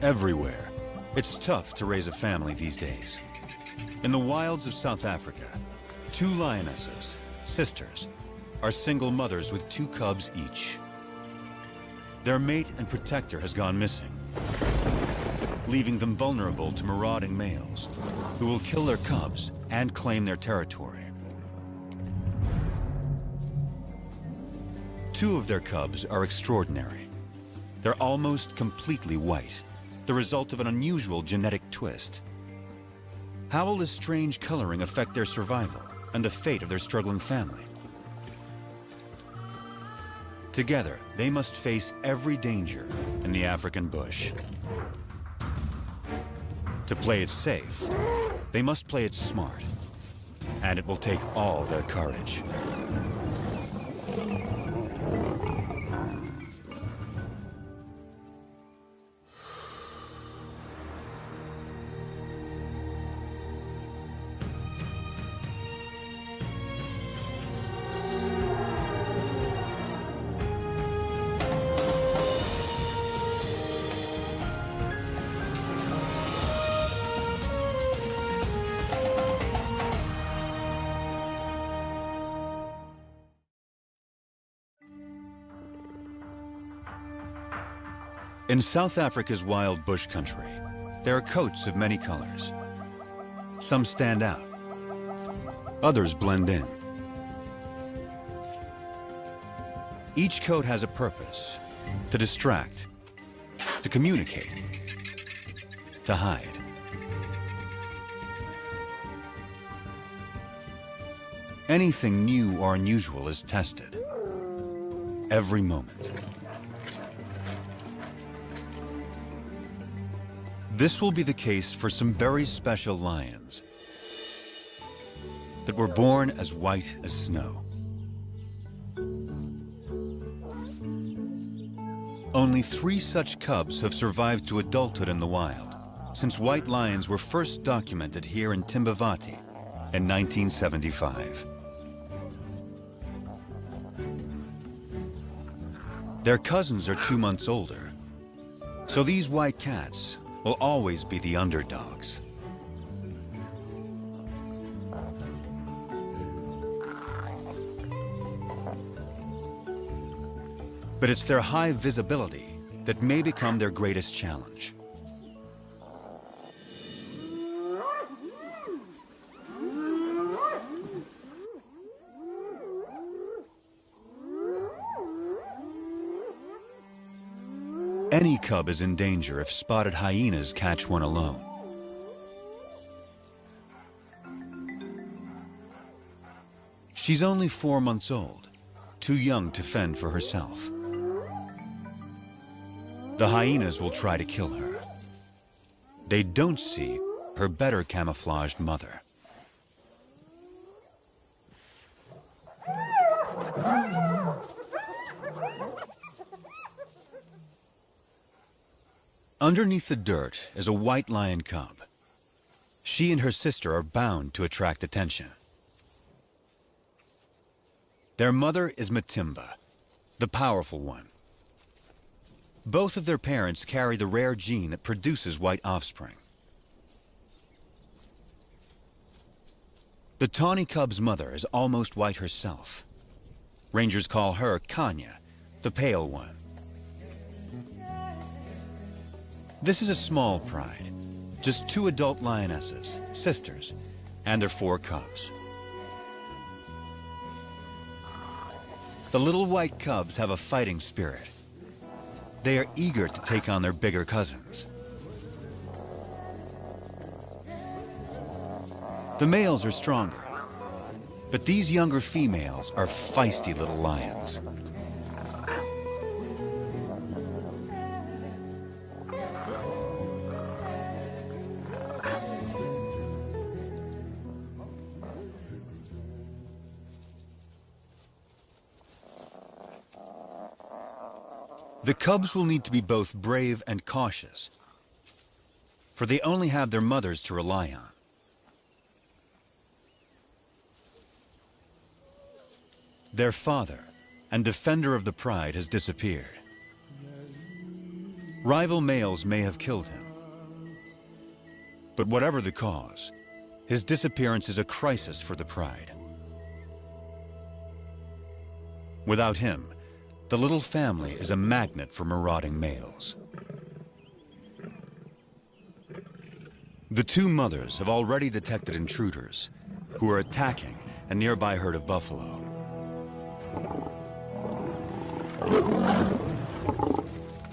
Everywhere, it's tough to raise a family these days. In the wilds of South Africa, 2 lionesses, sisters, are single mothers with 2 cubs each. Their mate and protector has gone missing, leaving them vulnerable to marauding males who will kill their cubs and claim their territory. 2 of their cubs are extraordinary. They're almost completely white, the result of an unusual genetic twist. How will this strange coloring affect their survival and the fate of their struggling family? Together, they must face every danger in the African bush. To play it safe, they must play it smart, and it will take all their courage. In South Africa's wild bush country, there are coats of many colors. Some stand out, others blend in. Each coat has a purpose: to distract, to communicate, to hide. Anything new or unusual is tested every moment. This will be the case for some very special lions that were born as white as snow. Only 3 such cubs have survived to adulthood in the wild since white lions were first documented here in Timbavati in 1975. Their cousins are 2 months older, so these white cats will always be the underdogs. But it's their high visibility that may become their greatest challenge. Any cub is in danger if spotted hyenas catch one alone. She's only 4 months old, too young to fend for herself. The hyenas will try to kill her. They don't see her better camouflaged mother. Underneath the dirt is a white lion cub. She and her sister are bound to attract attention. Their mother is Matimba, the powerful one. Both of their parents carry the rare gene that produces white offspring. The tawny cub's mother is almost white herself. Rangers call her Kanya, the pale one. This is a small pride, just 2 adult lionesses, sisters, and their 4 cubs. The little white cubs have a fighting spirit. They are eager to take on their bigger cousins. The males are stronger, but these younger females are feisty little lions. The cubs will need to be both brave and cautious, for they only have their mothers to rely on. Their father and defender of the pride has disappeared. Rival males may have killed him. But whatever the cause, his disappearance is a crisis for the pride. Without him, the little family is a magnet for marauding males. The two mothers have already detected intruders who are attacking a nearby herd of buffalo.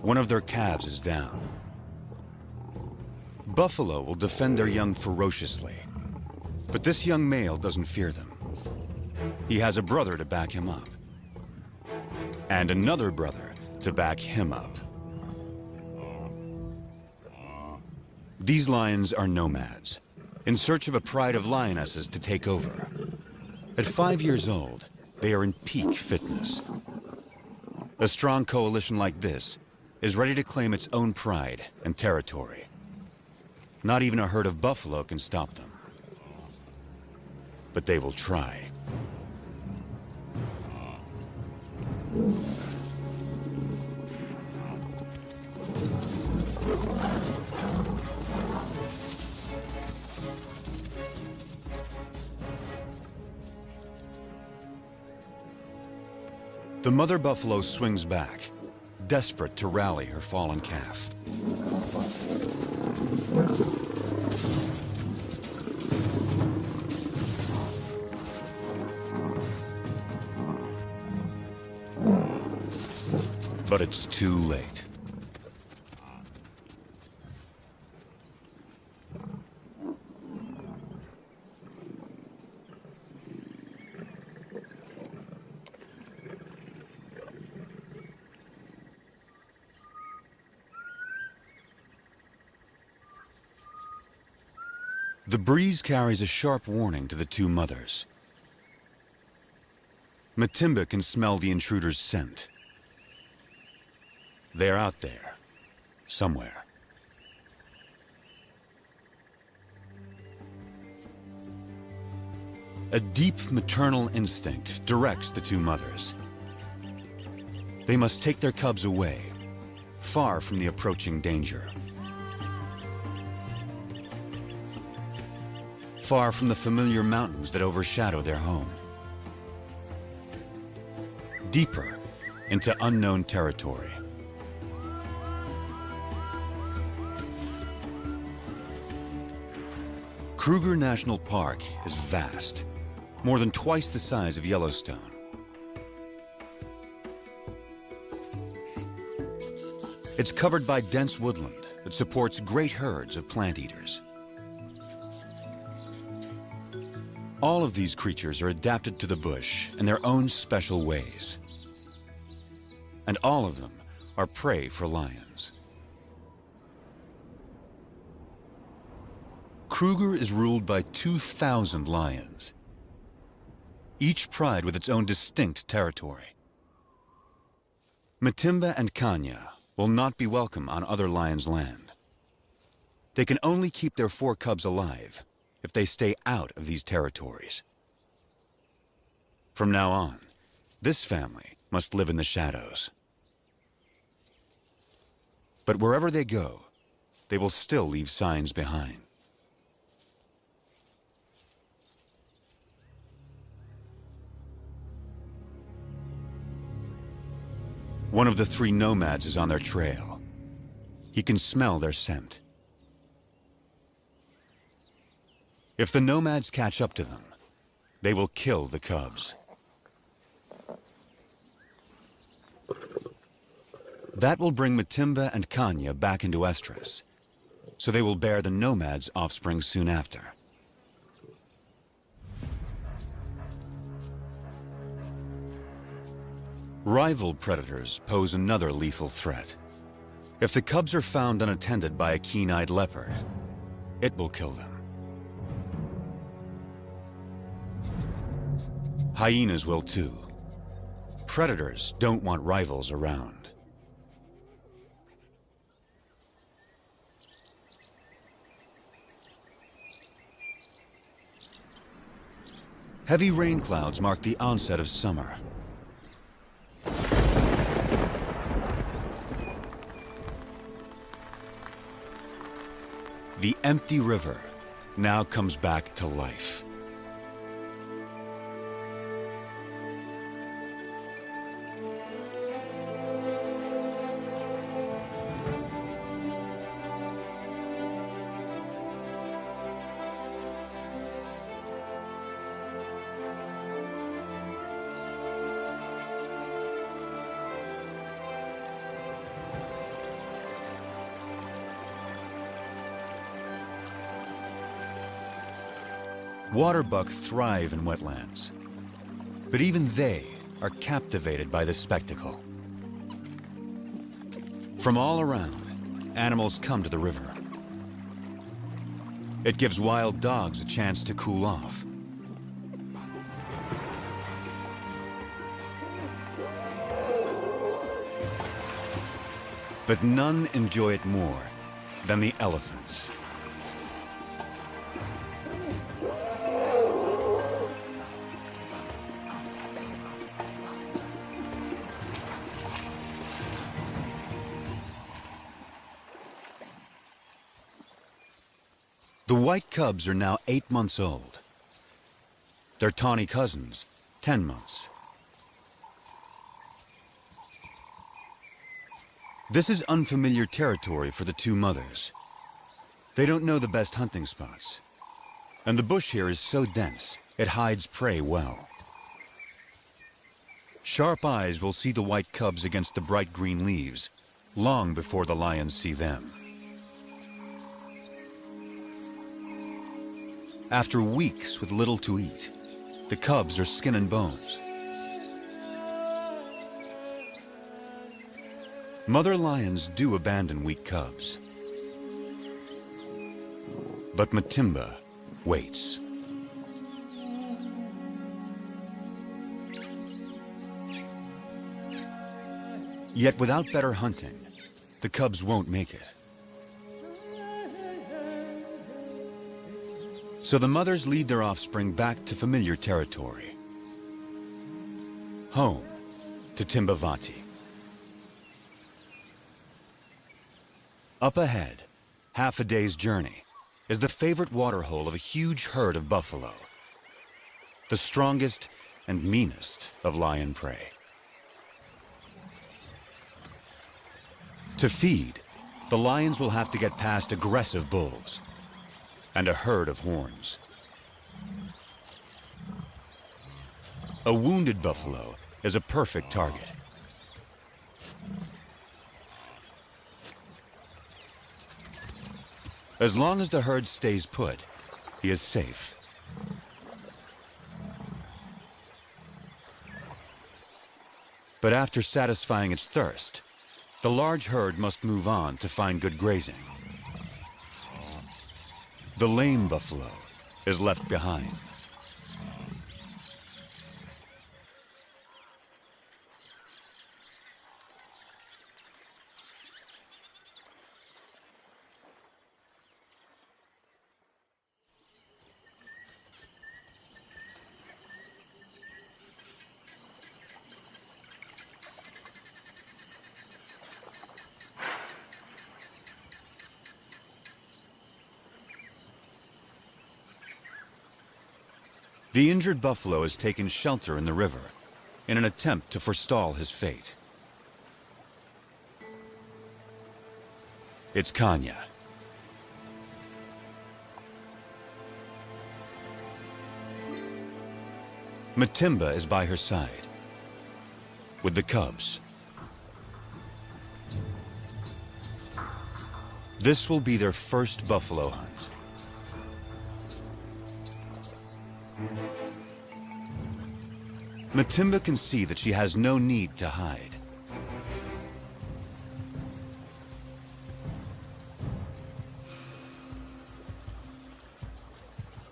One of their calves is down. Buffalo will defend their young ferociously, but this young male doesn't fear them. He has a brother to back him up, and another brother to back him up. These lions are nomads, in search of a pride of lionesses to take over. At 5 years old, they are in peak fitness. A strong coalition like this is ready to claim its own pride and territory. Not even a herd of buffalo can stop them. But they will try. The mother buffalo swings back, desperate to rally her fallen calf. But it's too late. The breeze carries a sharp warning to the two mothers. Matimba can smell the intruder's scent. They're out there, somewhere. A deep maternal instinct directs the two mothers. They must take their cubs away, far from the approaching danger. Far from the familiar mountains that overshadow their home. Deeper into unknown territory. Kruger National Park is vast, more than twice the size of Yellowstone. It's covered by dense woodland that supports great herds of plant eaters. All of these creatures are adapted to the bush in their own special ways. And all of them are prey for lions. Kruger is ruled by 2,000 lions, each pride with its own distinct territory. Matimba and Kanya will not be welcome on other lions' land. They can only keep their 4 cubs alive if they stay out of these territories. From now on, this family must live in the shadows. But wherever they go, they will still leave signs behind. One of the 3 nomads is on their trail. He can smell their scent. If the nomads catch up to them, they will kill the cubs. That will bring Matimba and Kanya back into estrus, so they will bear the nomads' offspring soon after. Rival predators pose another lethal threat. If the cubs are found unattended by a keen-eyed leopard, it will kill them. Hyenas will too. Predators don't want rivals around. Heavy rain clouds mark the onset of summer. the empty river now comes back to life. Waterbuck thrive in wetlands, but even they are captivated by the spectacle. From all around, animals come to the river. It gives wild dogs a chance to cool off. But none enjoy it more than the elephants. The white cubs are now 8 months old. Their tawny cousins, 10 months. This is unfamiliar territory for the two mothers. They don't know the best hunting spots. And the bush here is so dense, it hides prey well. Sharp eyes will see the white cubs against the bright green leaves, long before the lions see them. After weeks with little to eat, the cubs are skin and bones. Mother lions do abandon weak cubs. But Matimba waits. Yet without better hunting, the cubs won't make it. So the mothers lead their offspring back to familiar territory. Home to Timbavati. Up ahead, half a day's journey, is the favorite waterhole of a huge herd of buffalo. The strongest and meanest of lion prey. To feed, the lions will have to get past aggressive bulls and a herd of horns. A wounded buffalo is a perfect target. As long as the herd stays put, he is safe. But after satisfying its thirst, the large herd must move on to find good grazing. The lame buffalo is left behind. The injured buffalo has taken shelter in the river in an attempt to forestall his fate. It's Kanya. Matimba is by her side, with the cubs. This will be their first buffalo hunt. Matimba can see that she has no need to hide.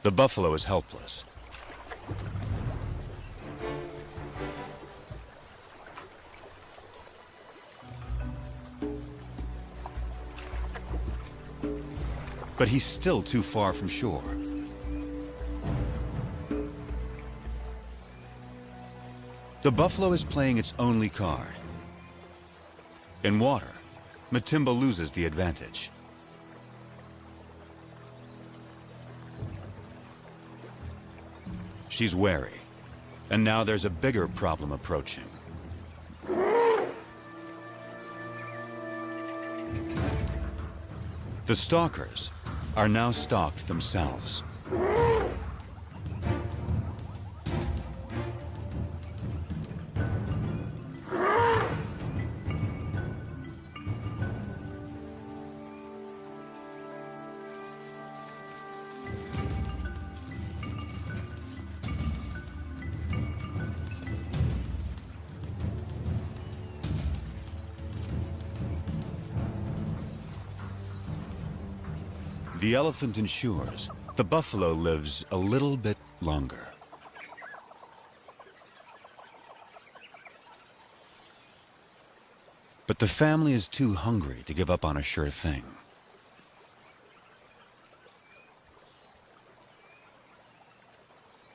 The buffalo is helpless. But he's still too far from shore. The buffalo is playing its only card. In water, Matimba loses the advantage. she's wary. And now there's a bigger problem approaching. The stalkers are now stalked themselves. The elephant ensures the buffalo lives a little bit longer. But the family is too hungry to give up on a sure thing.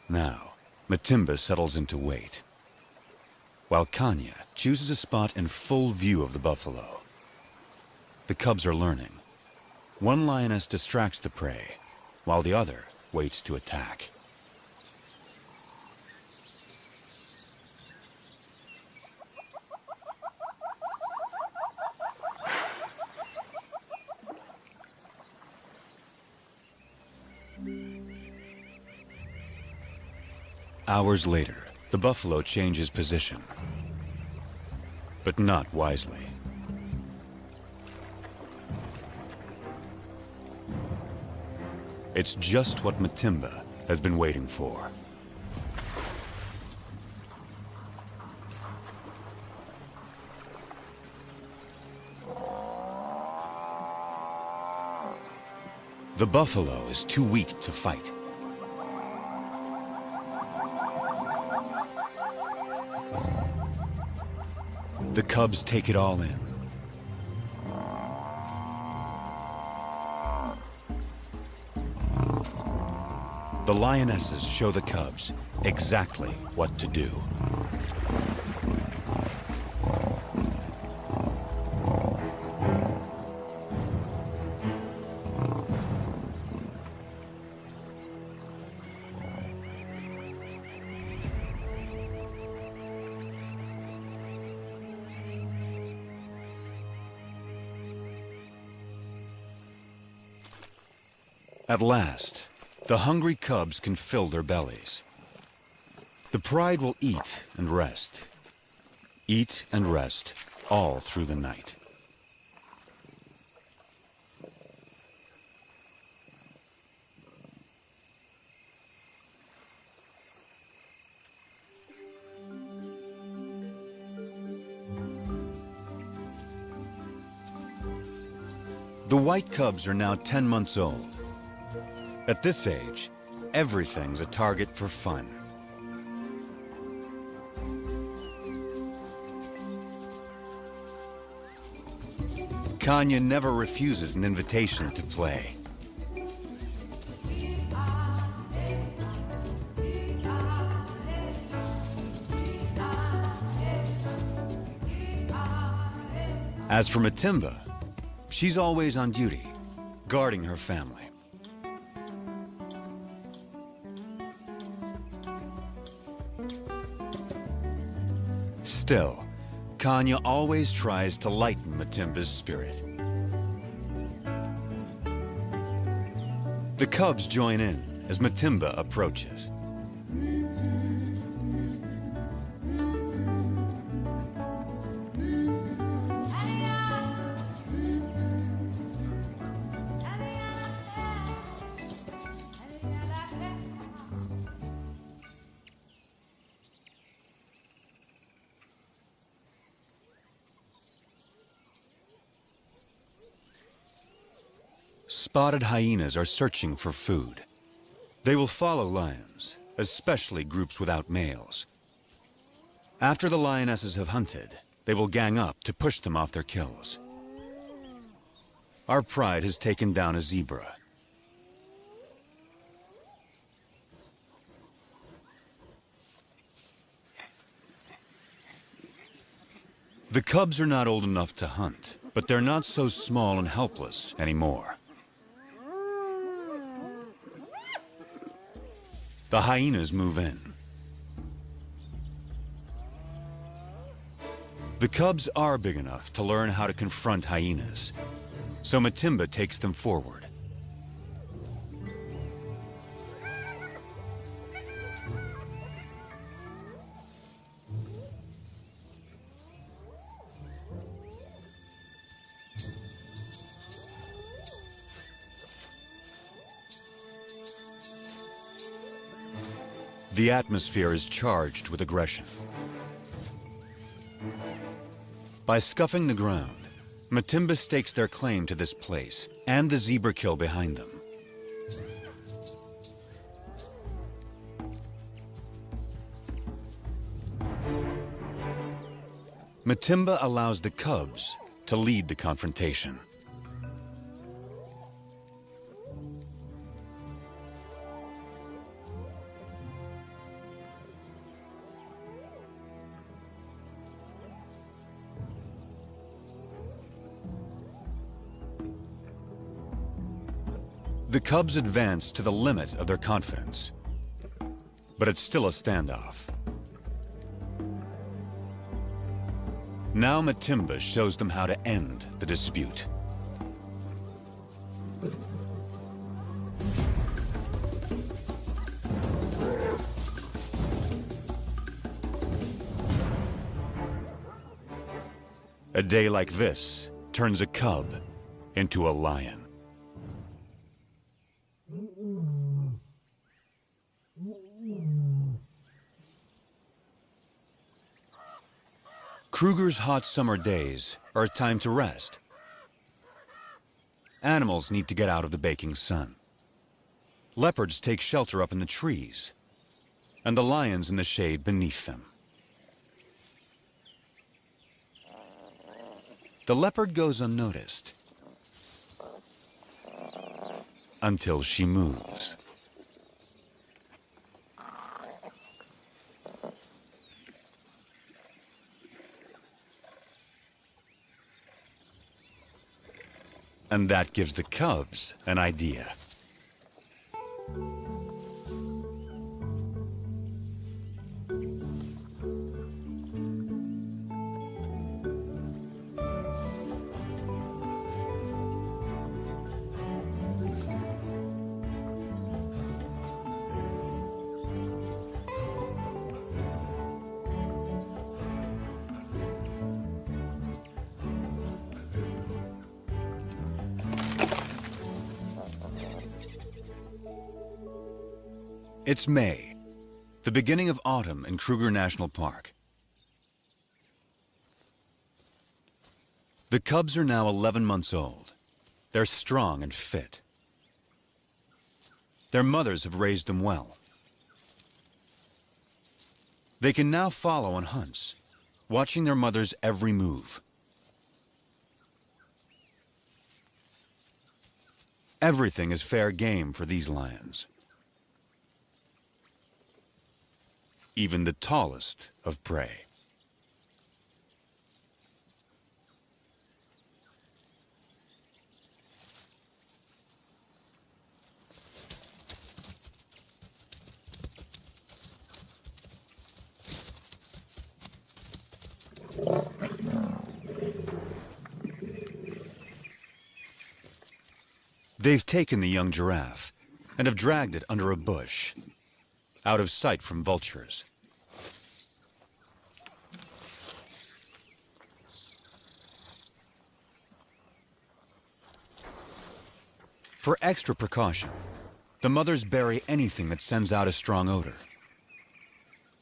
Now, Matimba settles into wait, while Kanya chooses a spot in full view of the buffalo. The cubs are learning. One lioness distracts the prey, while the other waits to attack. Hours later, the buffalo changes position, but not wisely. It's just what Matimba has been waiting for. The buffalo is too weak to fight. The cubs take it all in. The lionesses show the cubs exactly what to do. At last, the hungry cubs can fill their bellies. The pride will eat and rest, all through the night. The white cubs are now 10 months old. At this age, everything's a target for fun. Kanya never refuses an invitation to play. As for Matimba, she's always on duty, guarding her family. Still, Kanya always tries to lighten Matimba's spirit. The cubs join in as Matimba approaches. Spotted hyenas are searching for food. They will follow lions, especially groups without males. After the lionesses have hunted, they will gang up to push them off their kills. Our pride has taken down a zebra. The cubs are not old enough to hunt, but they're not so small and helpless anymore. The hyenas move in. The cubs are big enough to learn how to confront hyenas, so Matimba takes them forward. The atmosphere is charged with aggression. By scuffing the ground, Matimba stakes their claim to this place and the zebra kill behind them. Matimba allows the cubs to lead the confrontation. The cubs advance to the limit of their confidence, but it's still a standoff. Now Matimba shows them how to end the dispute. A day like this turns a cub into a lion. Kruger's hot summer days are a time to rest. Animals need to get out of the baking sun. Leopards take shelter up in the trees, and the lions in the shade beneath them. The leopard goes unnoticed until she moves. And that gives the cubs an idea. It's May, the beginning of autumn in Kruger National Park. The cubs are now 11 months old. They're strong and fit. Their mothers have raised them well. They can now follow on hunts, watching their mother's every move. Everything is fair game for these lions. Even the tallest of prey. They've taken the young giraffe and have dragged it under a bush, out of sight from vultures. For extra precaution, the mothers bury anything that sends out a strong odor.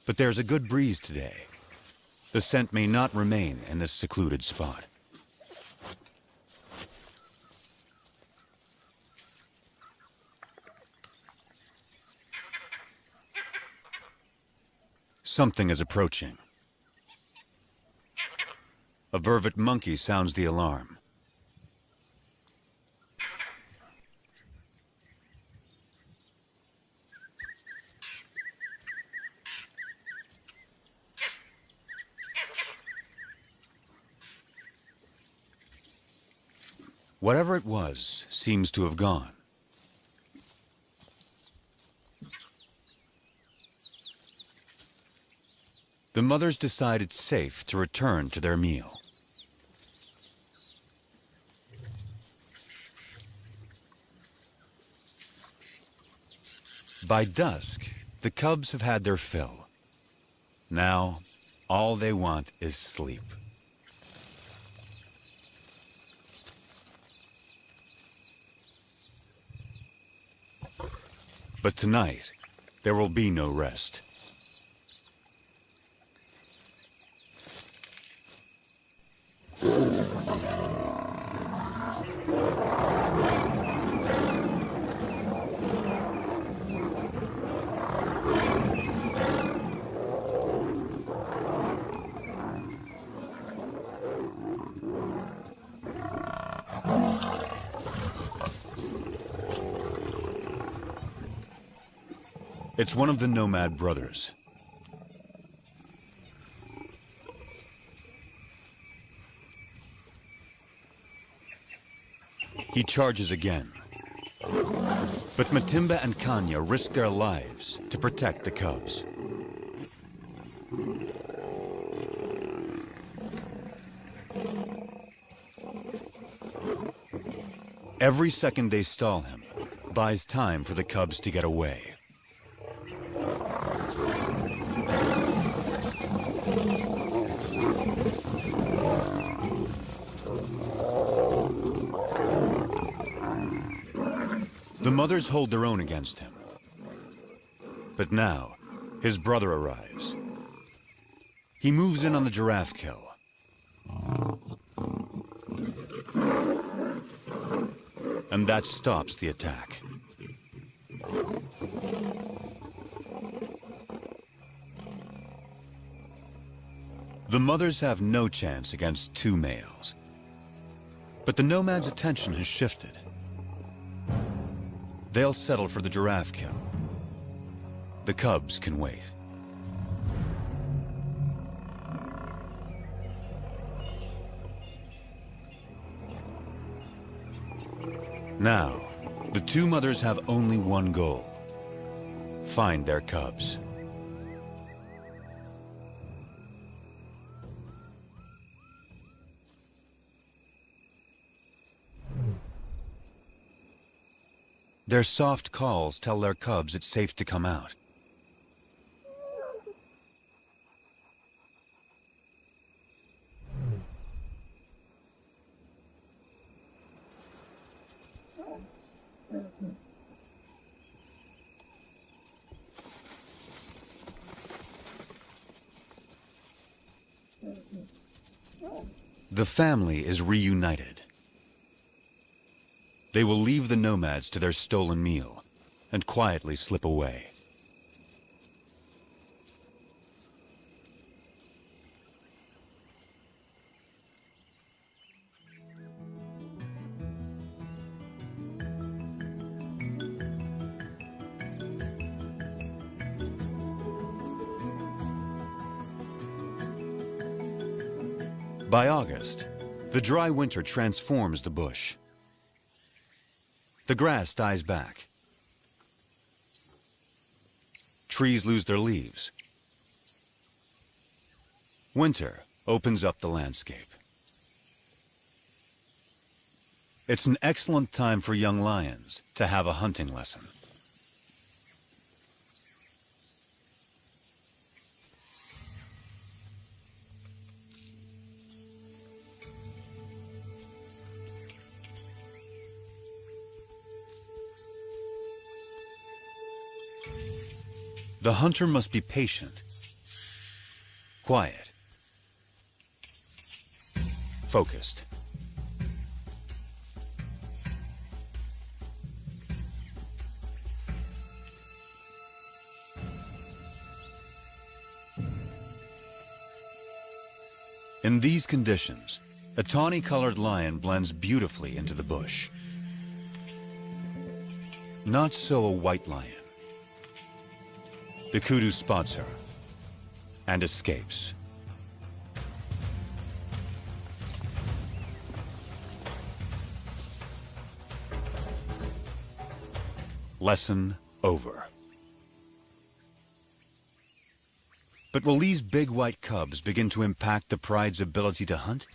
But there's a good breeze today. The scent may not remain in this secluded spot. Something is approaching. A vervet monkey sounds the alarm. Whatever it was seems to have gone. The mothers decide it's safe to return to their meal. By dusk, the cubs have had their fill. Now, all they want is sleep. But tonight, there will be no rest. It's one of the nomad brothers. He charges again. But Matimba and Kanya risk their lives to protect the cubs. Every second they stall him buys time for the cubs to get away. The mothers hold their own against him. But now, his brother arrives. He moves in on the giraffe kill. And that stops the attack. The mothers have no chance against two males. But the nomad's attention has shifted. They'll settle for the giraffe kill. The cubs can wait. Now, the two mothers have only one goal: find their cubs. Their soft calls tell their cubs it's safe to come out. The family is reunited. They will leave the nomads to their stolen meal and quietly slip away. By August, the dry winter transforms the bush. The grass dies back. Trees lose their leaves. Winter opens up the landscape. It's an excellent time for young lions to have a hunting lesson. The hunter must be patient, quiet, focused. In these conditions, a tawny-colored lion blends beautifully into the bush. Not so a white lion. The kudu spots her and escapes. Lesson over. But will these big white cubs begin to impact the pride's ability to hunt?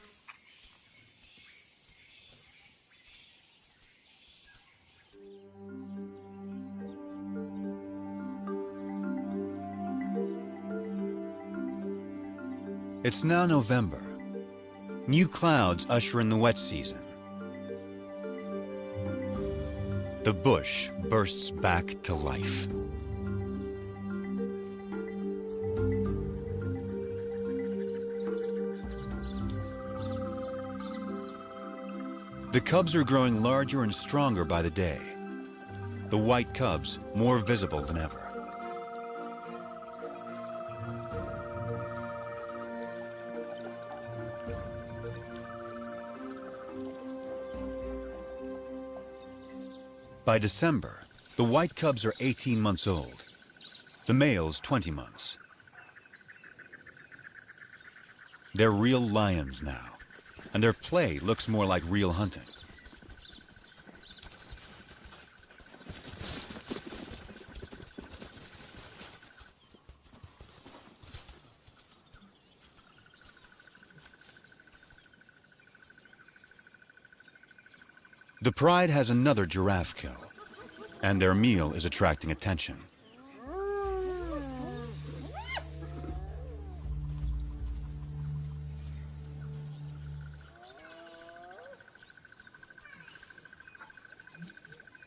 It's now November. New clouds usher in the wet season. The bush bursts back to life. The cubs are growing larger and stronger by the day. The white cubs more visible than ever. By December, the white cubs are 18 months old, the males 20 months. They're real lions now, and their play looks more like real hunting. The pride has another giraffe kill, and their meal is attracting attention.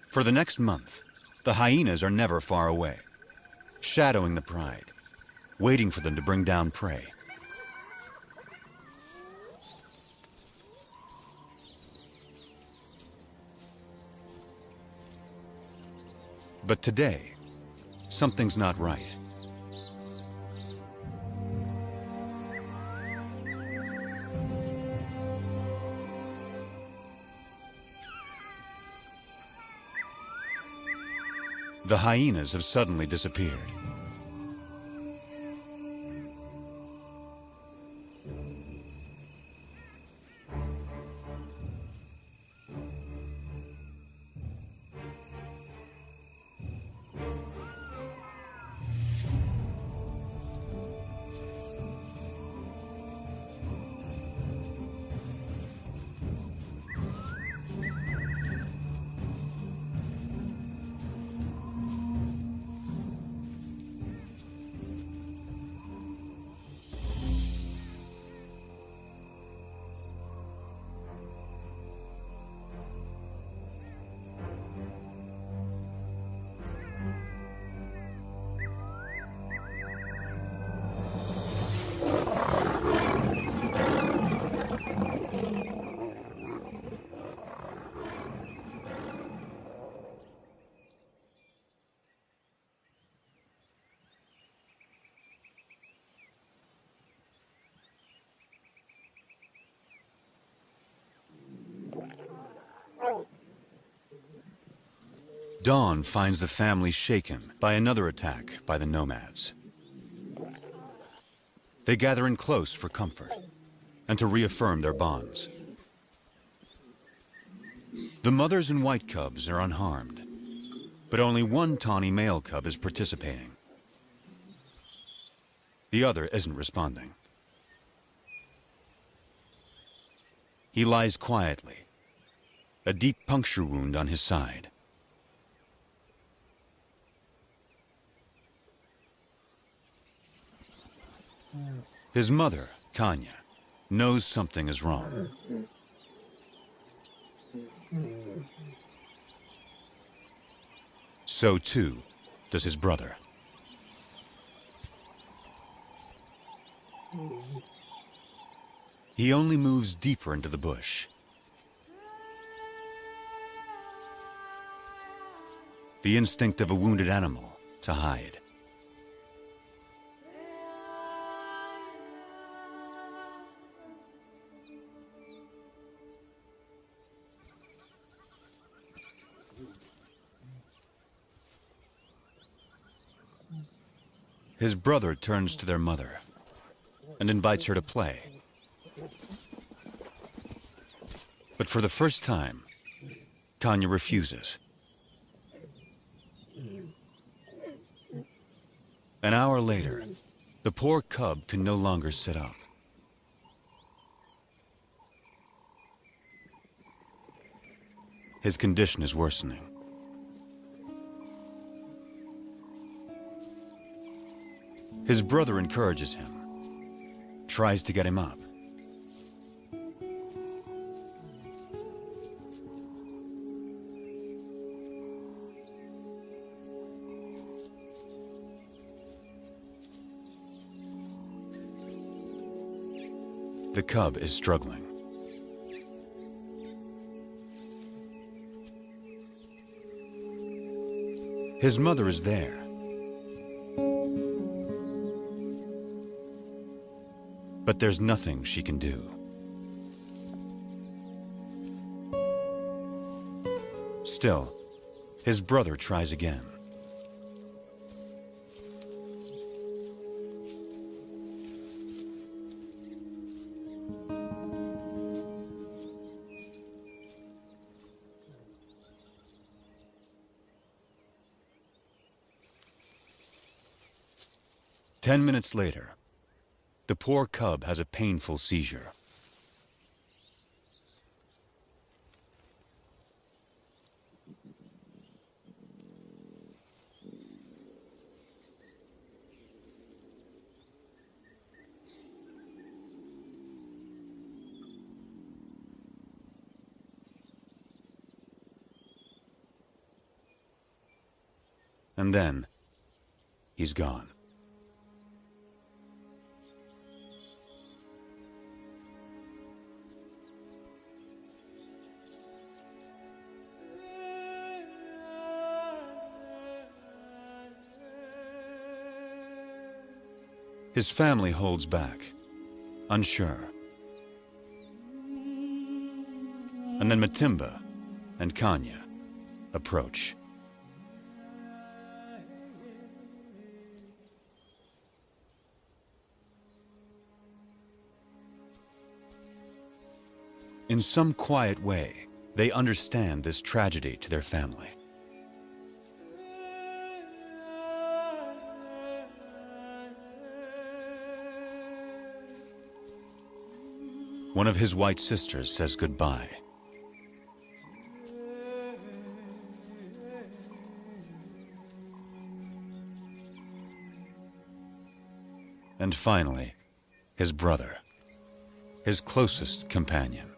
For the next month, the hyenas are never far away, shadowing the pride, waiting for them to bring down prey. But today, something's not right. The hyenas have suddenly disappeared. Dawn finds the family shaken by another attack by the nomads. They gather in close for comfort and to reaffirm their bonds. The mothers and white cubs are unharmed, but only one tawny male cub is participating. The other isn't responding. He lies quietly, a deep puncture wound on his side. His mother, Kanya, knows something is wrong. So too does his brother. He only moves deeper into the bush. The instinct of a wounded animal to hide. His brother turns to their mother and invites her to play. But for the first time, Kanya refuses. An hour later, The poor cub can no longer sit up. His condition is worsening. His brother encourages him, tries to get him up. The cub is struggling. His mother is there. But there's nothing she can do. Still, his brother tries again. Ten minutes later, the poor cub has a painful seizure. And then, he's gone. His family holds back, unsure. And then Matimba and Kanya approach. In some quiet way, they understand this tragedy to their family. One of his white sisters says goodbye. And finally, his brother, his closest companion.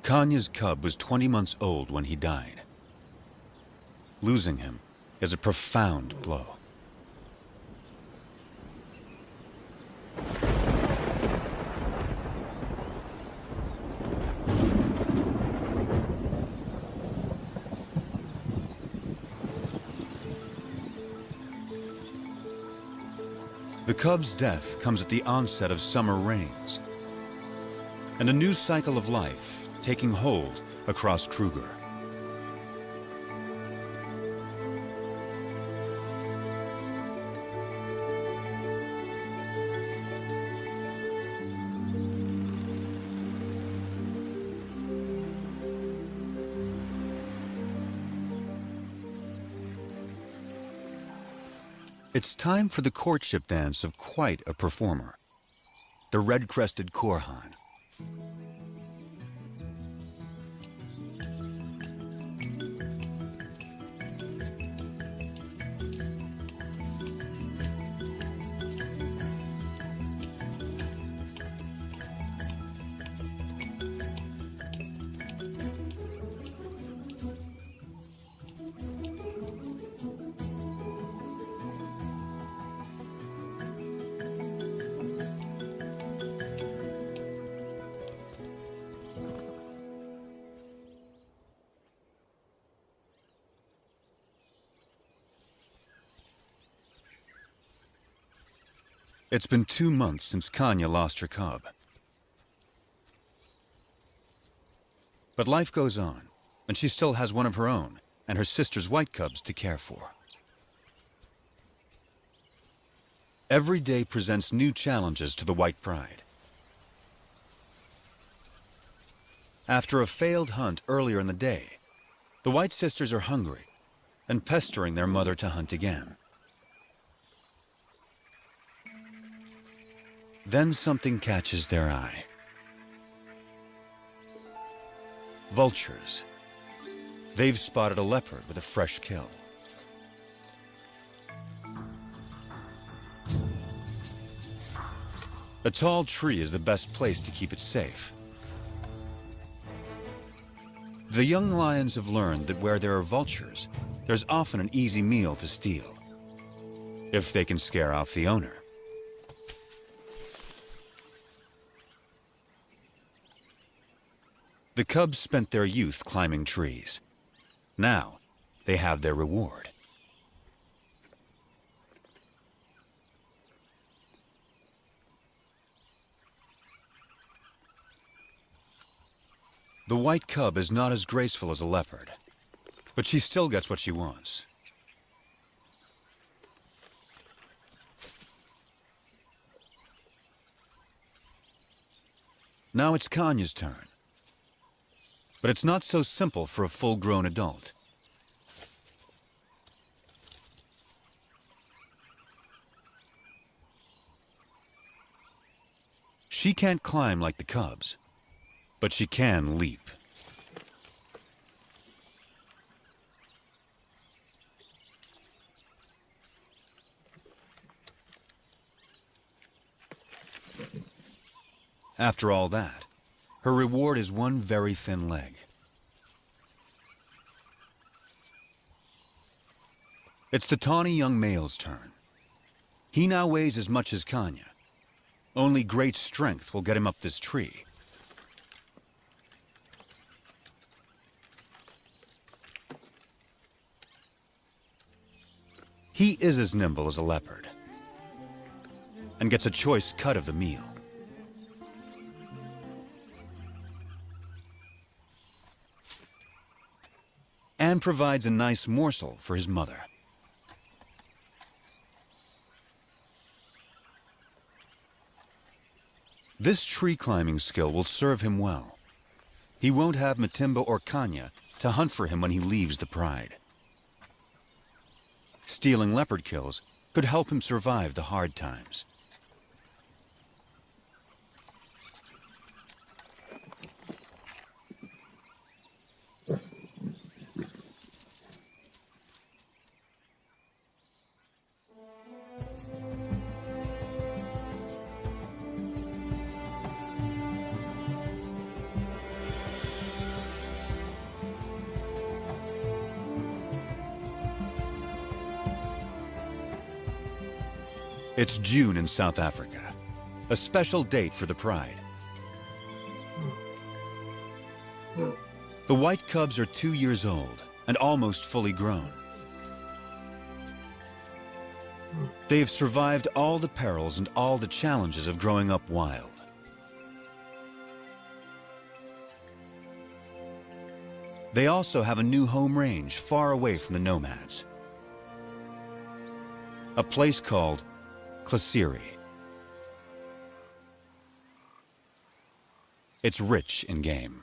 Kanya's cub was 20 months old when he died. Losing him is a profound blow. The cub's death comes at the onset of summer rains, and a new cycle of life taking hold across Kruger. It's time for the courtship dance of quite a performer, the red-crested Korhan. It's been 2 months since Kanya lost her cub. But life goes on, and she still has one of her own and her sister's white cubs to care for. Every day presents new challenges to the white pride. After a failed hunt earlier in the day, the white sisters are hungry and pestering their mother to hunt again. Then something catches their eye. Vultures. They've spotted a leopard with a fresh kill. A tall tree is the best place to keep it safe. The young lions have learned that where there are vultures, there's often an easy meal to steal, if they can scare off the owner. The cubs spent their youth climbing trees. Now, they have their reward. The white cub is not as graceful as a leopard, but she still gets what she wants. Now it's Kanya's turn. But it's not so simple for a full-grown adult. She can't climb like the cubs, but she can leap. After all that, her reward is one very thin leg. It's the tawny young male's turn. He now weighs as much as Kanya. Only great strength will get him up this tree. He is as nimble as a leopard, and gets a choice cut of the meal. And provides a nice morsel for his mother. This tree climbing skill will serve him well. He won't have Matimba or Kanya to hunt for him when he leaves the pride. Stealing leopard kills could help him survive the hard times. It's June in South Africa, a special date for the pride. The white cubs are 2 years old and almost fully grown. They have survived all the perils and all the challenges of growing up wild. They also have a new home range far away from the nomads. A place called Klasiri. It's rich in game.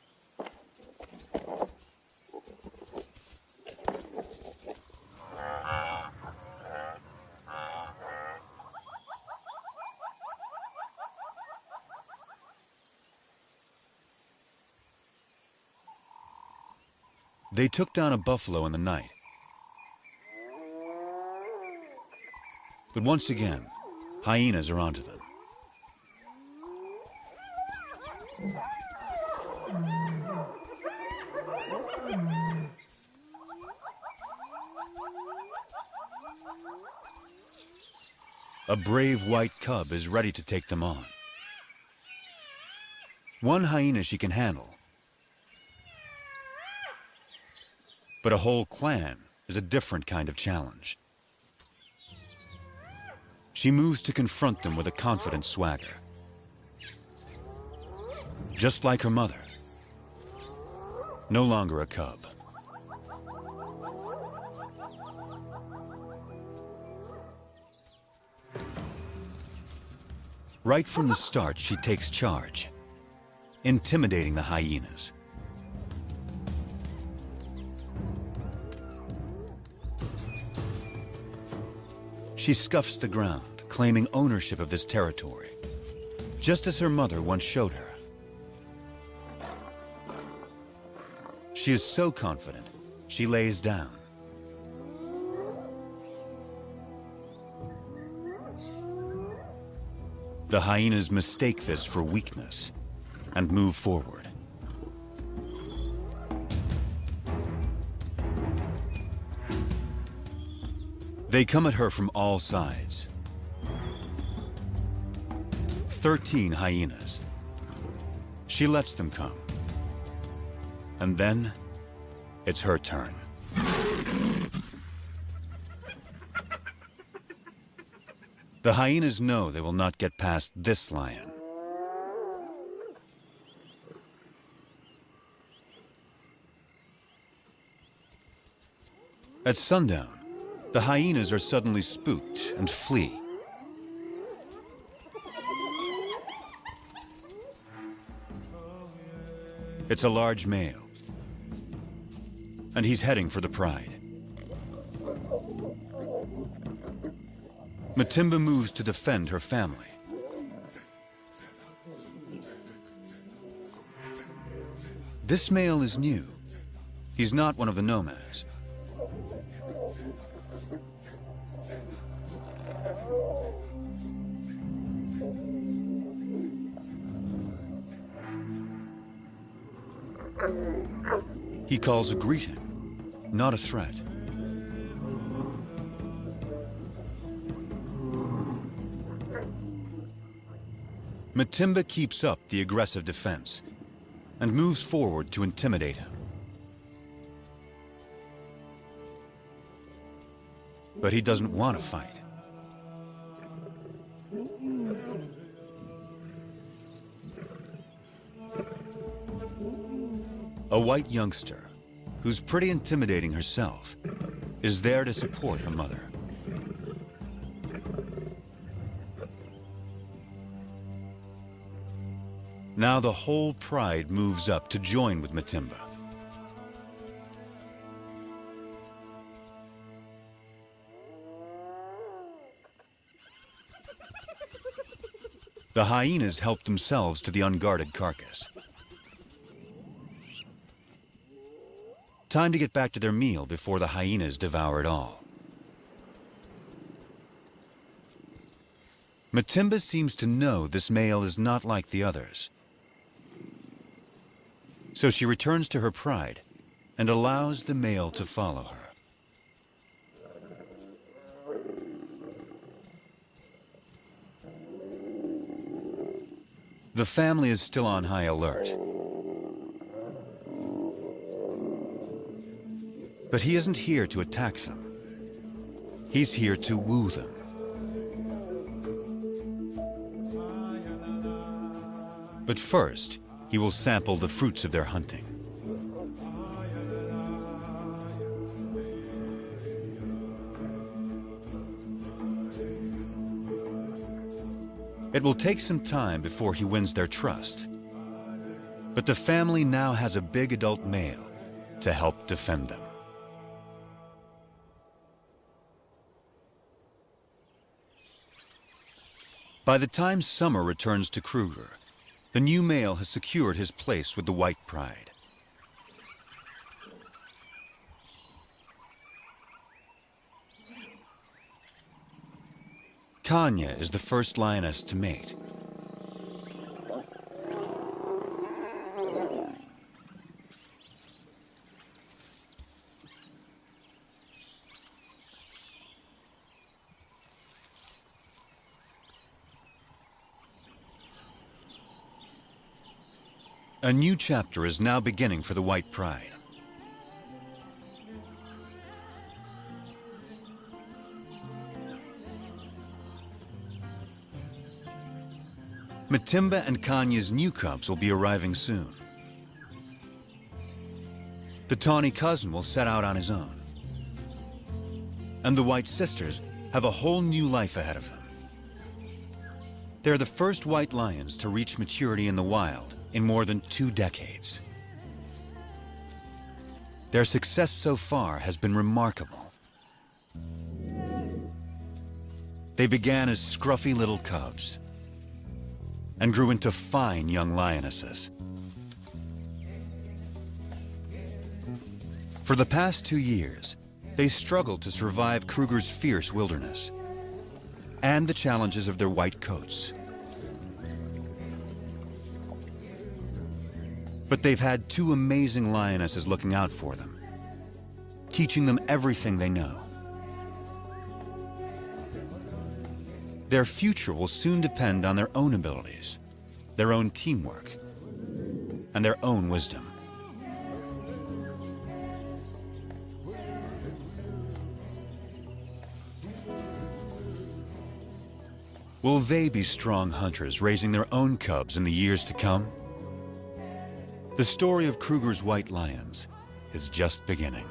They took down a buffalo in the night. But once again, hyenas are onto them. A brave white cub is ready to take them on. One hyena she can handle. But a whole clan is a different kind of challenge. She moves to confront them with a confident swagger. Just like her mother. No longer a cub. Right from the start, she takes charge, intimidating the hyenas. She scuffs the ground, claiming ownership of this territory, just as her mother once showed her. She is so confident, she lays down. The hyenas mistake this for weakness and move forward. They come at her from all sides. 13 hyenas. She lets them come. And then, it's her turn. The hyenas know they will not get past this lion. At sundown, the hyenas are suddenly spooked and flee. It's a large male, and he's heading for the pride. Matimba moves to defend her family. This male is new. He's not one of the nomads. He calls a greeting, not a threat. Matimba keeps up the aggressive defense and moves forward to intimidate him. But he doesn't want to fight. A white youngster, who's pretty intimidating herself, is there to support her mother. Now the whole pride moves up to join with Matimba. The hyenas help themselves to the unguarded carcass. Time to get back to their meal before the hyenas devour it all. Matimba seems to know this male is not like the others. So she returns to her pride and allows the male to follow her. The family is still on high alert. But he isn't here to attack them. He's here to woo them. But first, he will sample the fruits of their hunting. It will take some time before he wins their trust. But the family now has a big adult male to help defend them. By the time summer returns to Kruger, the new male has secured his place with the white pride. Kanya is the first lioness to mate. A new chapter is now beginning for the white pride. Matimba and Kanya's new cubs will be arriving soon. The tawny cousin will set out on his own. And the white sisters have a whole new life ahead of them. They're the first white lions to reach maturity in the wild in more than 2 decades. Their success so far has been remarkable. They began as scruffy little cubs and grew into fine young lionesses. For the past 2 years, they struggled to survive Kruger's fierce wilderness and the challenges of their white coats. But they've had 2 amazing lionesses looking out for them, teaching them everything they know. Their future will soon depend on their own abilities, their own teamwork, and their own wisdom. Will they be strong hunters raising their own cubs in the years to come? The story of Kruger's white lions is just beginning.